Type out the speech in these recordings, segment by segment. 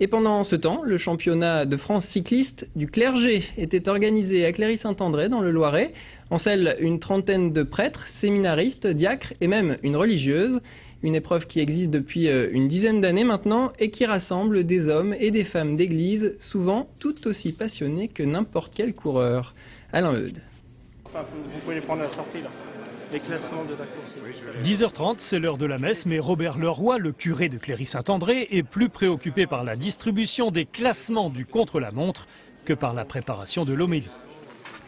Et pendant ce temps, le championnat de France cycliste du clergé était organisé à Cléry-Saint-André dans le Loiret. En selle, une trentaine de prêtres, séminaristes, diacres et même une religieuse. Une épreuve qui existe depuis une dizaine d'années maintenant et qui rassemble des hommes et des femmes d'église, souvent tout aussi passionnés que n'importe quel coureur. Alain Eudes. Vous pouvez prendre la sortie là. Les classements de la course. 10h30, c'est l'heure de la messe, mais Robert Leroy, le curé de Cléry-Saint-André, est plus préoccupé par la distribution des classements du contre-la-montre que par la préparation de l'homélie.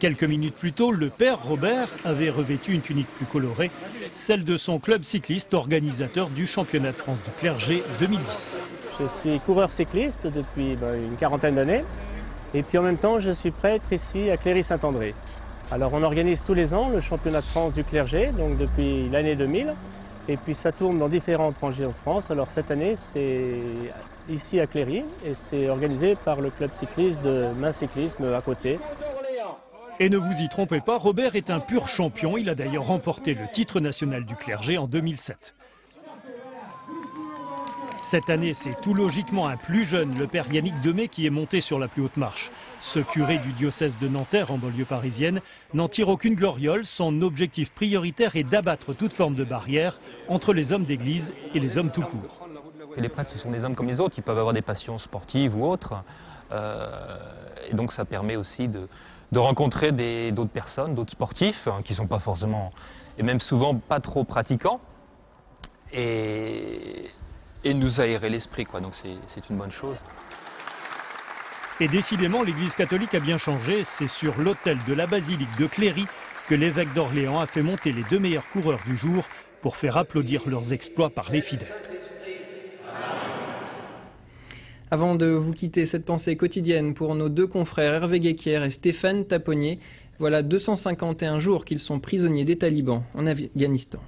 Quelques minutes plus tôt, le père Robert avait revêtu une tunique plus colorée, celle de son club cycliste organisateur du championnat de France du clergé 2010. Je suis coureur cycliste depuis une quarantaine d'années et puis en même temps je suis prêtre ici à Cléry-Saint-André. Alors on organise tous les ans le championnat de France du clergé, donc depuis l'année 2000, et puis ça tourne dans différentes rangées en France. Alors cette année c'est ici à Cléry et c'est organisé par le club cycliste de Main Cyclisme à côté. Et ne vous y trompez pas, Robert est un pur champion, il a d'ailleurs remporté le titre national du clergé en 2007. Cette année, c'est tout logiquement un plus jeune, le père Yannick Demey, qui est monté sur la plus haute marche. Ce curé du diocèse de Nanterre, en banlieue parisienne, n'en tire aucune gloriole. Son objectif prioritaire est d'abattre toute forme de barrière entre les hommes d'église et les hommes tout court. Et les prêtres, ce sont des hommes comme les autres, ils peuvent avoir des passions sportives ou autres. Et donc ça permet aussi de rencontrer d'autres personnes, d'autres sportifs, qui ne sont pas forcément, et même souvent pas trop pratiquants. Et nous aérer l'esprit, quoi. Donc c'est une bonne chose. Et décidément, l'Église catholique a bien changé. C'est sur l'autel de la basilique de Cléry que l'évêque d'Orléans a fait monter les deux meilleurs coureurs du jour pour faire applaudir leurs exploits par les fidèles. Avant de vous quitter, cette pensée quotidienne pour nos deux confrères Hervé Guéquière et Stéphane Taponnier. Voilà 251 jours qu'ils sont prisonniers des talibans en Afghanistan.